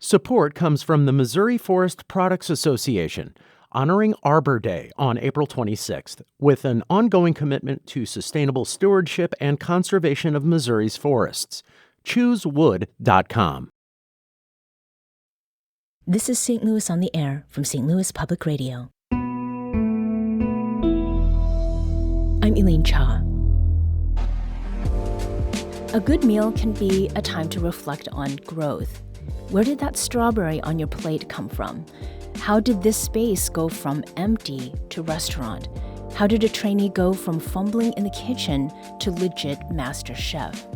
Support comes from the Missouri Forest Products Association, honoring Arbor Day on April 26th, with an ongoing commitment to sustainable stewardship and conservation of Missouri's forests. ChooseWood.com. This is St. Louis on the Air from St. Louis Public Radio. I'm Elaine Cha. A good meal can be a time to reflect on growth. Where did that strawberry on your plate come from? How did this space go from empty to restaurant? How did a trainee go from fumbling in the kitchen to legit master chef?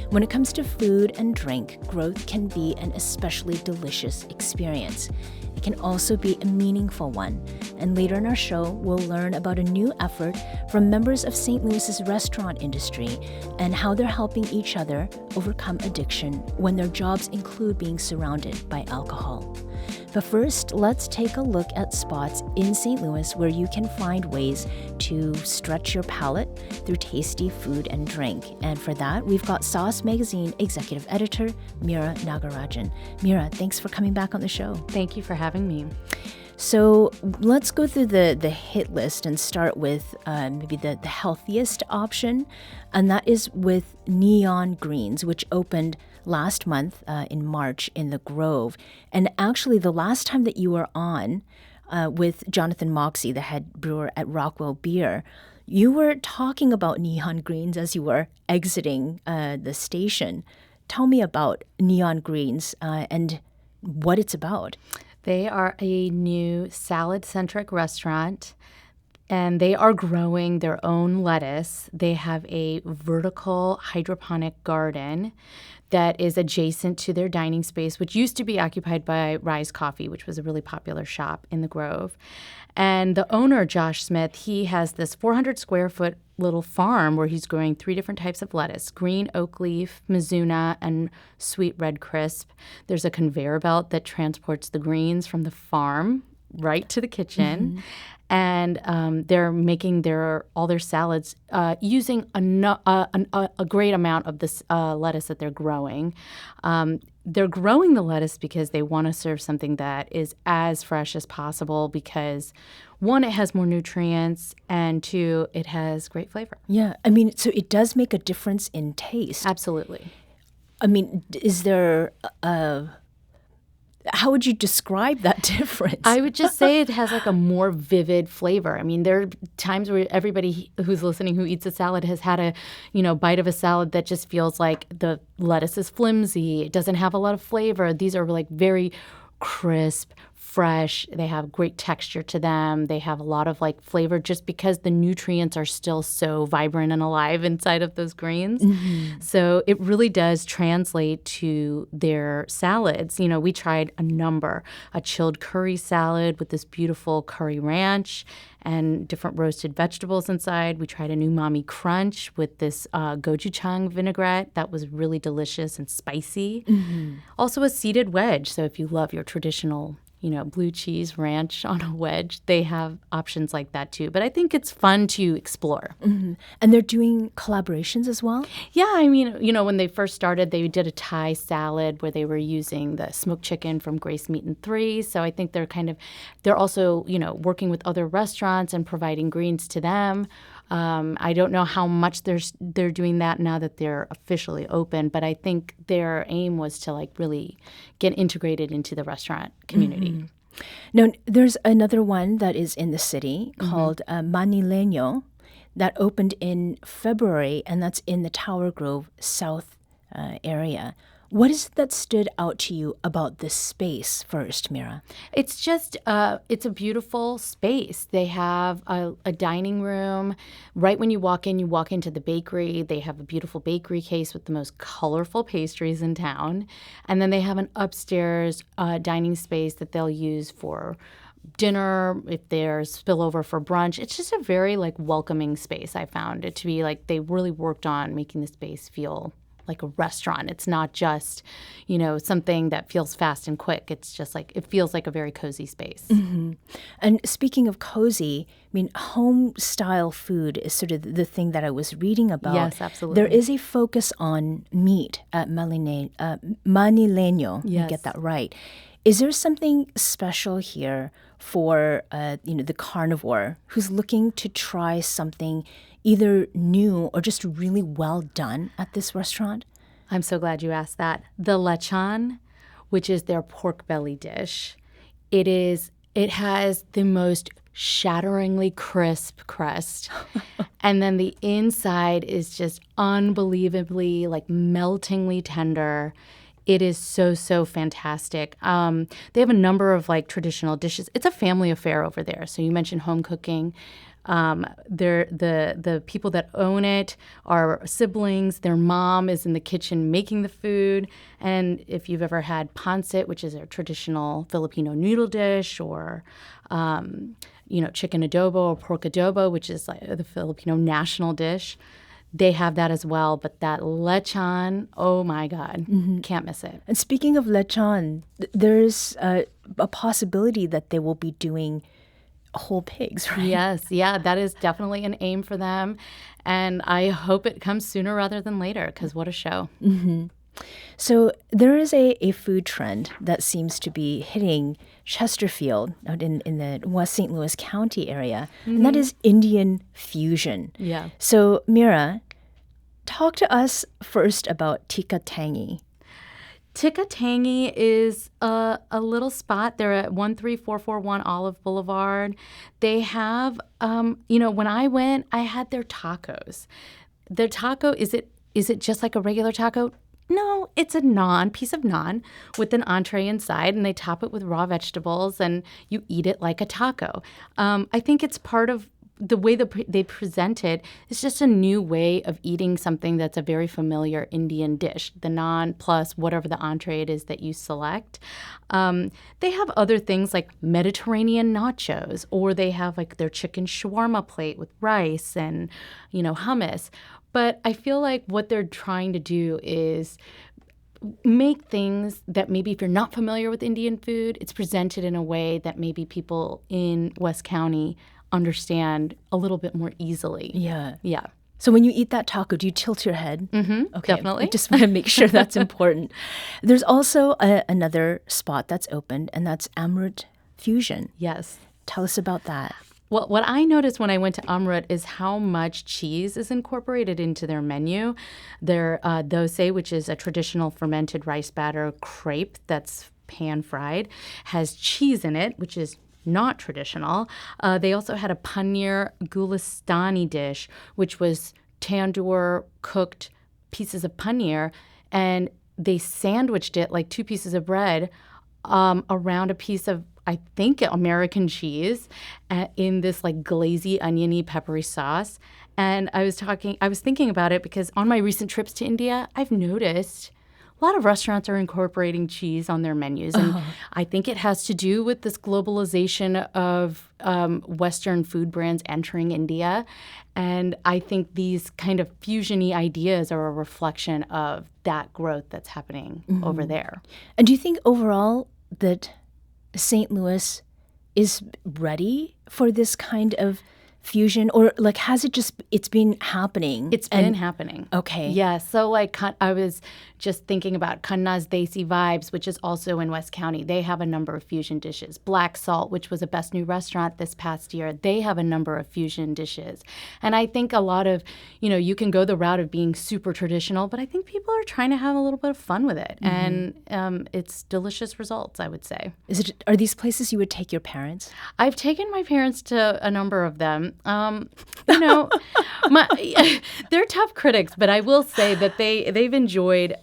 When it comes to food and drink, growth can be an especially delicious experience. It can also be a meaningful one. And later in our show, we'll learn about a new effort from members of St. Louis's restaurant industry and how they're helping each other overcome addiction when their jobs include being surrounded by alcohol. But first, let's take a look at spots in St. Louis where you can find ways to stretch your palate through tasty food and drink. And for that, we've got Sauce Magazine Executive Editor, Meera Nagarajan. Meera, thanks for coming back on the show. Thank you for having me. So let's go through the hit list and start with maybe the healthiest option, and that is with Neon Greens, which opened last month in March in the Grove. And actually, the last time that you were on with Jonathan Moxie, the head brewer at Rockwell Beer, you were talking about Neon Greens as you were exiting the station. Tell me about Neon Greens and what it's about. They are a new salad-centric restaurant, and they are growing their own lettuce. They have a vertical hydroponic garden that is adjacent to their dining space, which used to be occupied by Rise Coffee, which was a really popular shop in the Grove. And the owner, Josh Smith, he has this 400-square-foot little farm where he's growing 3 different types of lettuce: green oak leaf, Mizuna, and sweet red crisp. There's a conveyor belt that transports the greens from the farm right to the kitchen. Mm-hmm. And they're making all their salads using a great amount of this lettuce that they're growing. They're growing the lettuce because they want to serve something that is as fresh as possible because, 1, it has more nutrients, and 2, it has great flavor. Yeah, I mean, so it does make a difference in taste. Absolutely. I mean, is there how would you describe that difference? I would just say it has like a more vivid flavor. I mean, there are times where everybody who's listening who eats a salad has had a, bite of a salad that just feels like the lettuce is flimsy. It doesn't have a lot of flavor. These are like very crisp, fresh. They have great texture to them. They have a lot of like flavor just because the nutrients are still so vibrant and alive inside of those greens. Mm-hmm. So it really does translate to their salads. We tried a chilled curry salad with this beautiful curry ranch and different roasted vegetables inside. We tried an umami crunch with this gochujang vinaigrette that was really delicious and spicy. Mm-hmm. Also a seeded wedge. So if you love your traditional blue cheese ranch on a wedge, they have options like that too. But I think it's fun to explore. Mm-hmm. And they're doing collaborations as well? Yeah, I mean, when they first started, they did a Thai salad where they were using the smoked chicken from Grace Meat and 3. So I think they're also, working with other restaurants and providing greens to them. I don't know how much they're doing that now that they're officially open, but I think their aim was to really get integrated into the restaurant community. Mm-hmm. Now, there's another one that is in the city called Manileño that opened in February, and that's in the Tower Grove South area. What is it that stood out to you about this space first, Meera? It's just, it's a beautiful space. They have a dining room. Right when you walk into the bakery. They have a beautiful bakery case with the most colorful pastries in town. And then they have an upstairs dining space that they'll use for dinner, if there's spillover for brunch. It's just a very welcoming space. I found it to be they really worked on making the space feel like a restaurant. It's not just, something that feels fast and quick. It's just like, it feels like a very cozy space. Mm-hmm. And speaking of cozy, I mean, home-style food is sort of the thing that I was reading about. Yes, absolutely. There is a focus on meat at Manileño. Yes. Get that right. Is there something special here for, the carnivore who's looking to try something either new or just really well done at this restaurant? I'm so glad you asked that. The lechon, which is their pork belly dish, it has the most shatteringly crisp crust. And then the inside is just unbelievably, like, meltingly tender. It is so, so fantastic. They have a number of, like, traditional dishes. It's a family affair over there. So you mentioned home cooking. The people that own it are siblings. Their mom is in the kitchen making the food. And if you've ever had pancit, which is a traditional Filipino noodle dish, or chicken adobo or pork adobo, which is like the Filipino national dish, they have that as well. But that lechon, oh my God, can't miss it. And speaking of lechon, there's a possibility that they will be doing whole pigs, right? Yes, yeah, that is definitely an aim for them. And I hope it comes sooner rather than later, because what a show. Mm-hmm. So there is a food trend that seems to be hitting Chesterfield out in the West St. Louis County area, and that is Indian fusion. Yeah. So Meera, talk to us first about Tikka Tangi. Tikka Tangi is a little spot. They're at 13441 Olive Boulevard. They have, when I went, I had their tacos. Their taco, is it just like a regular taco? No, it's a piece of naan with an entree inside, and they top it with raw vegetables, and you eat it like a taco. I think it's part of the way that they present it. Is just a new way of eating something that's a very familiar Indian dish, the naan plus whatever the entree it is that you select. They have other things like Mediterranean nachos, or they have like their chicken shawarma plate with rice and, hummus. But I feel like what they're trying to do is make things that maybe if you're not familiar with Indian food, it's presented in a way that maybe people in West County understand a little bit more easily. Yeah. Yeah. So when you eat that taco, do you tilt your head? Mm-hmm, okay. Definitely. I just want to make sure that's important. There's also another spot that's opened, and that's Amrut Fusion. Yes. Tell us about that. Well, what I noticed when I went to Amrut is how much cheese is incorporated into their menu. Their dosai, which is a traditional fermented rice batter crepe that's pan-fried, has cheese in it, which is not traditional. They also had a paneer gulistani dish, which was tandoor cooked pieces of paneer, and they sandwiched it like two pieces of bread around a piece of, I think, American cheese in this like glazy, oniony, peppery sauce. And I was thinking about it because on my recent trips to India, I've noticed a lot of restaurants are incorporating cheese on their menus. And I think it has to do with this globalization of Western food brands entering India. And I think these kind of fusion-y ideas are a reflection of that growth that's happening over there. And do you think overall that St. Louis is ready for this kind of fusion, or like it's been happening? It's been happening. Okay. Yeah. So like I was just thinking about Khanna's Desi Vibes, which is also in West County. They have a number of fusion dishes. Black Salt, which was a Best New Restaurant this past year, they have a number of fusion dishes. And I think a lot of, you can go the route of being super traditional, but I think people are trying to have a little bit of fun with it. And it's delicious results, I would say. Are these places you would take your parents? I've taken my parents to a number of them. They're tough critics, but I will say that they've enjoyed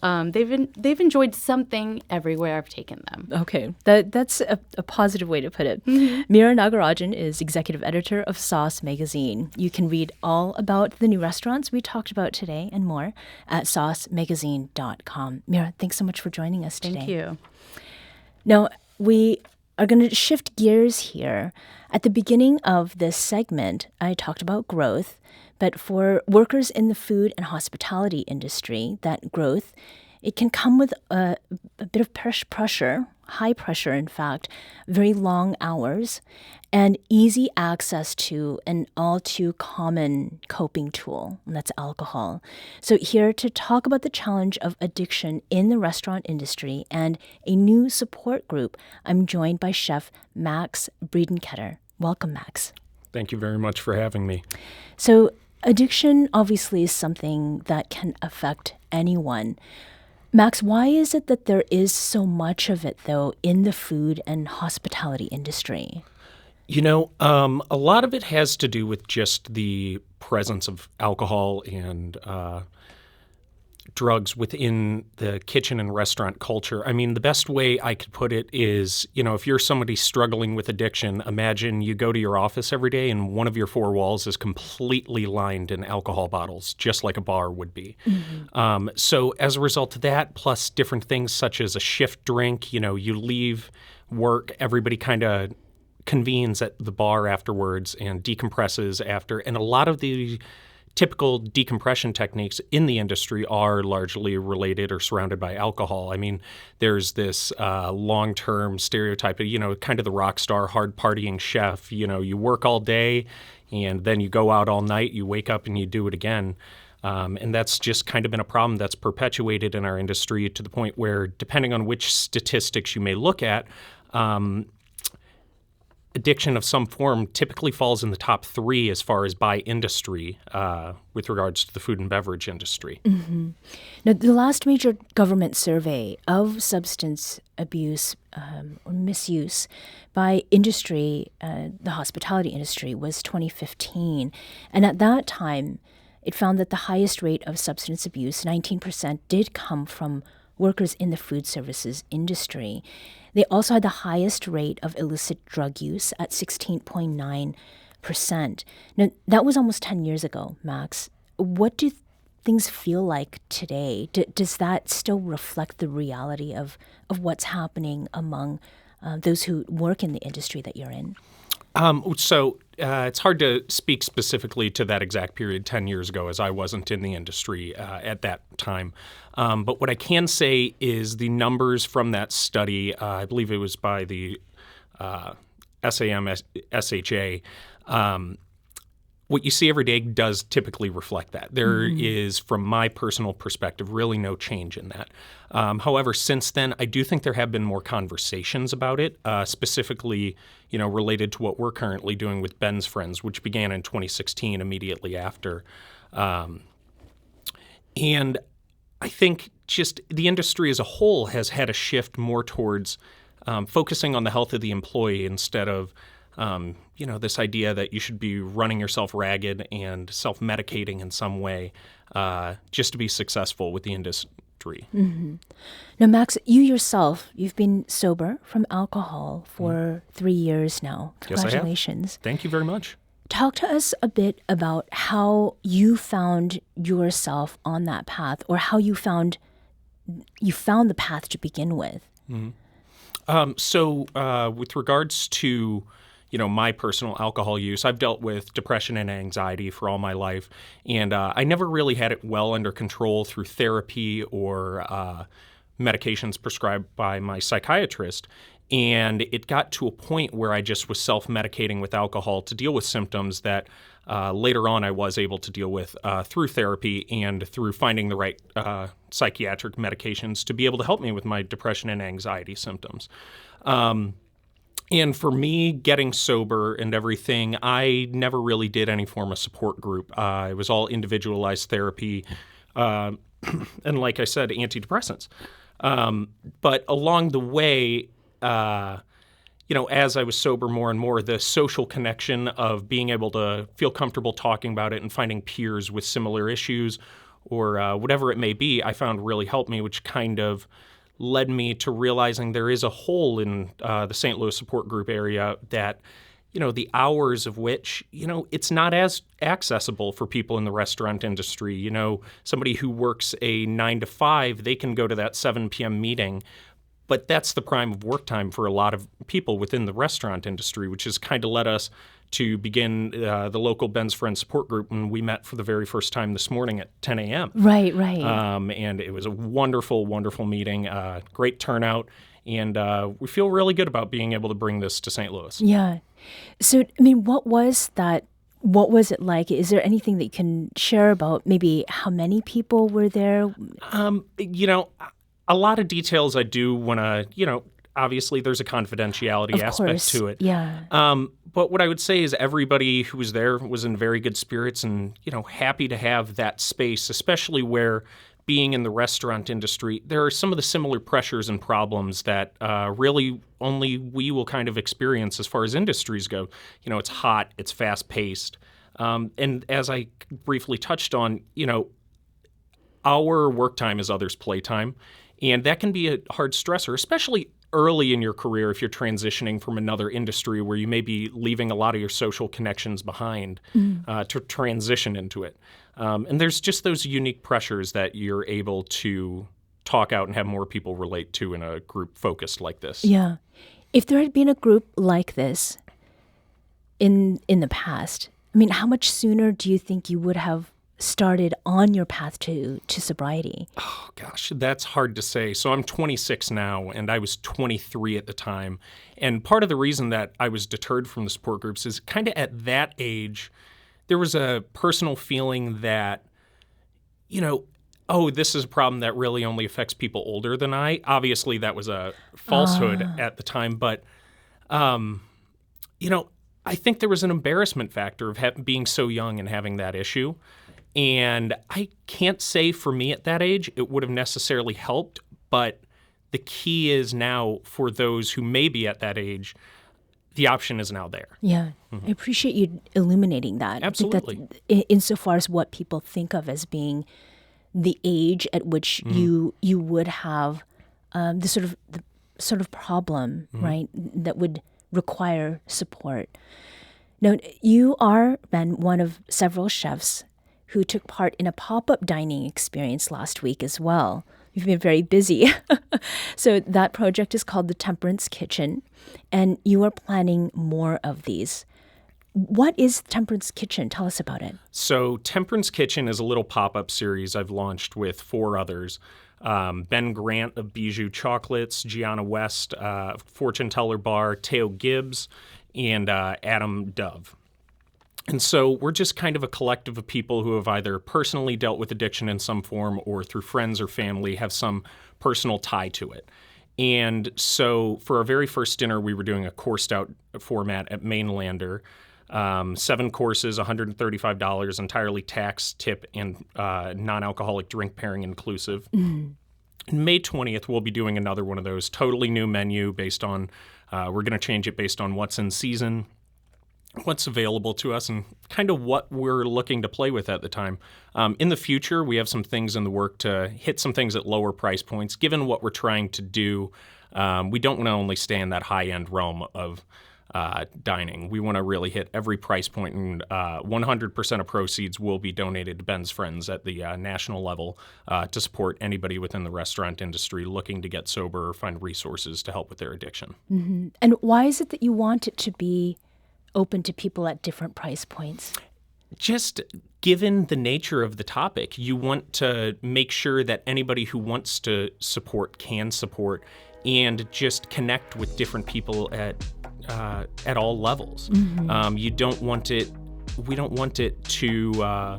something everywhere I've taken them. Okay, that's a positive way to put it. Meera Nagarajan is executive editor of Sauce Magazine. You can read all about the new restaurants we talked about today and more at saucemagazine.com. Meera, thanks so much for joining us today. Thank you. Now, we are going to shift gears here. At the beginning of this segment, I talked about growth, But for workers in the food and hospitality industry, that growth, it can come with a bit of pressure, high pressure, in fact, very long hours, and easy access to an all too common coping tool, and that's alcohol. So, here to talk about the challenge of addiction in the restaurant industry and a new support group, I'm joined by Chef Max Bredenkoetter. Welcome, Max. Thank you very much for having me. So, addiction obviously is something that can affect anyone. Max, why is it that there is so much of it, though, in the food and hospitality industry? A lot of it has to do with just the presence of alcohol and drugs within the kitchen and restaurant culture. I mean, the best way I could put it is, if you're somebody struggling with addiction, imagine you go to your office every day and one of your four walls is completely lined in alcohol bottles, just like a bar would be. Mm-hmm. So as a result of that, plus different things such as a shift drink, you leave work, everybody kind of convenes at the bar afterwards and decompresses after. And a lot of the typical decompression techniques in the industry are largely related or surrounded by alcohol. I mean, there's this long-term stereotype of, kind of the rock star, hard partying chef. You work all day and then you go out all night, you wake up and you do it again. And that's just kind of been a problem that's perpetuated in our industry to the point where, depending on which statistics you may look at, addiction of some form typically falls in the top 3 as far as by industry with regards to the food and beverage industry. Mm-hmm. Now, the last major government survey of substance abuse or misuse by industry, the hospitality industry, was 2015. And at that time, it found that the highest rate of substance abuse, 19%, did come from workers in the food services industry. They also had the highest rate of illicit drug use at 16.9%. Now, that was almost 10 years ago, Max. What do things feel like today? Does that still reflect the reality of what's happening among those who work in the industry that you're in? It's hard to speak specifically to that exact period 10 years ago, as I wasn't in the industry at that time. But what I can say is the numbers from that study, I believe it was by the SHA, what you see every day does typically reflect that. There is, from my personal perspective, really no change in that. However, since then, I do think there have been more conversations about it, specifically, related to what we're currently doing with Ben's Friends, which began in 2016, immediately after. And I think just the industry as a whole has had a shift more towards focusing on the health of the employee instead of this idea that you should be running yourself ragged and self-medicating in some way just to be successful with the industry. Mm-hmm. Now, Max, you yourself, you've been sober from alcohol for 3 years now. Congratulations. Yes, I have. Thank you very much. Talk to us a bit about how you found yourself on that path, or how you found the path to begin with. Mm-hmm. With regards to my personal alcohol use, I've dealt with depression and anxiety for all my life, and I never really had it well under control through therapy or medications prescribed by my psychiatrist. And it got to a point where I just was self-medicating with alcohol to deal with symptoms that later on I was able to deal with through therapy and through finding the right psychiatric medications to be able to help me with my depression and anxiety symptoms. And for me, getting sober and everything, I never really did any form of support group. It was all individualized therapy and, like I said, antidepressants. But along the way, as I was sober more and more, the social connection of being able to feel comfortable talking about it and finding peers with similar issues or whatever it may be, I found really helped me, which kind of led me to realizing there is a hole in the St. Louis support group area that, the hours of which, it's not as accessible for people in the restaurant industry. Somebody who works a 9 to 5, they can go to that 7 p.m. meeting. But that's the prime of work time for a lot of people within the restaurant industry, which has kind of led us to begin the local Ben's Friends support group, and we met for the very first time this morning at 10 a.m. Right. And it was a wonderful, wonderful meeting, great turnout, and we feel really good about being able to bring this to St. Louis. Yeah. So, I mean, what was that? What was it like? Is there anything that you can share about maybe how many people were there? A lot of details I do want to, obviously there's a confidentiality aspect to it. Yeah. But what I would say is everybody who was there was in very good spirits and, happy to have that space, especially where being in the restaurant industry, there are some of the similar pressures and problems that really only we will kind of experience as far as industries go. It's hot, it's fast-paced. And as I briefly touched on, our work time is others' playtime. And that can be a hard stressor, especially early in your career if you're transitioning from another industry where you may be leaving a lot of your social connections behind to transition into it. And there's just those unique pressures that you're able to talk out and have more people relate to in a group focused like this. Yeah. If there had been a group like this in the past, I mean, how much sooner do you think you would have started on your path to sobriety? Oh, gosh, that's hard to say. So I'm 26 now, and I was 23 at the time. And part of the reason that I was deterred from the support groups is kind of at that age, there was a personal feeling that, this is a problem that really only affects people older than I. Obviously, that was a falsehood at the time. But, I think there was an embarrassment factor of being so young and having that issue. And I can't say for me at that age it would have necessarily helped, but the key is now for those who may be at that age, the option is now there. Yeah. I appreciate you illuminating that. Absolutely. I think that insofar as what people think of as being the age at which you would have the sort of problem, right, that would require support. Now, you are, Ben, one of several chefs who took part in a pop-up dining experience last week as well. You've been very busy. So that project is called the Temperance Kitchen, and you are planning more of these. What is Temperance Kitchen? Tell us about it. So Temperance Kitchen is a little pop-up series I've launched with 4 others. Ben Grant of Bijou Chocolates, Gianna West, Fortune Teller Bar, Teo Gibbs, and Adam Dove. And so we're just kind of a collective of people who have either personally dealt with addiction in some form or through friends or family have some personal tie to it. And so for our very first dinner, we were doing a coursed out format at Mainlander. 7 courses, $135, entirely tax, tip, and non-alcoholic drink pairing inclusive. May 20th, we'll be doing another one of those, totally new menu based on, we're going to change it based on what's in season, what's available to us, and kind of what we're looking to play with at the time. In the future, we have some things in the work to hit some things at lower price points. Given what we're trying to do, we don't want to only stay in that high-end realm of dining. We want to really hit every price point, and 100% of proceeds will be donated to Ben's Friends at the national level to support anybody within the restaurant industry looking to get sober or find resources to help with their addiction. And why is it that you want it to be open to people at different price points? Just given the nature of the topic, you want to make sure that anybody who wants to support can support and just connect with different people at all levels. We don't want it to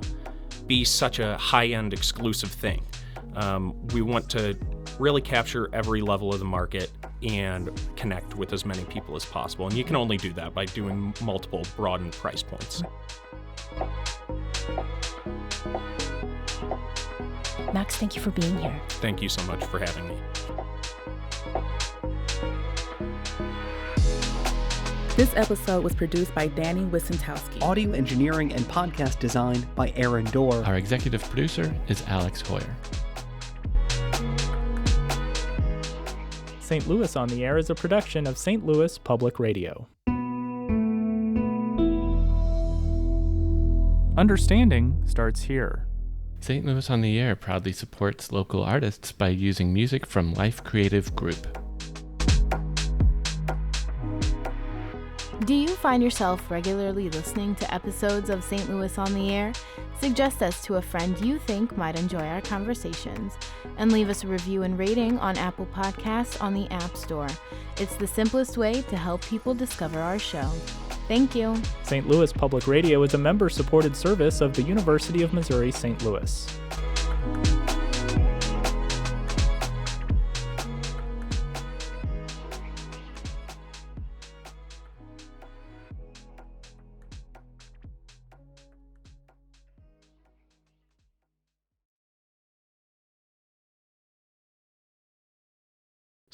be such a high-end exclusive thing. We want to really capture every level of the market and connect with as many people as possible. And you can only do that by doing multiple broadened price points. Max, thank you for being here. Thank you so much for having me. This episode was produced by Danny Wissentowski. Audio engineering and podcast design by Aaron Dorr. Our executive producer is Alex Hoyer. St. Louis on the Air is a production of St. Louis Public Radio. Understanding starts here. St. Louis on the Air proudly supports local artists by using music from Life Creative Group. Do you find yourself regularly listening to episodes of St. Louis on the Air? Suggest us to a friend you think might enjoy our conversations, and leave us a review and rating on Apple Podcasts on the App Store. It's the simplest way to help people discover our show. Thank you. St. Louis Public Radio is a member-supported service of the University of Missouri St. Louis.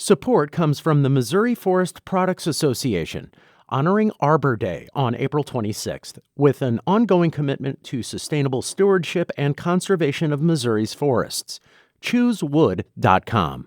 Support comes from the Missouri Forest Products Association, honoring Arbor Day on April 26th, with an ongoing commitment to sustainable stewardship and conservation of Missouri's forests. ChooseWood.com.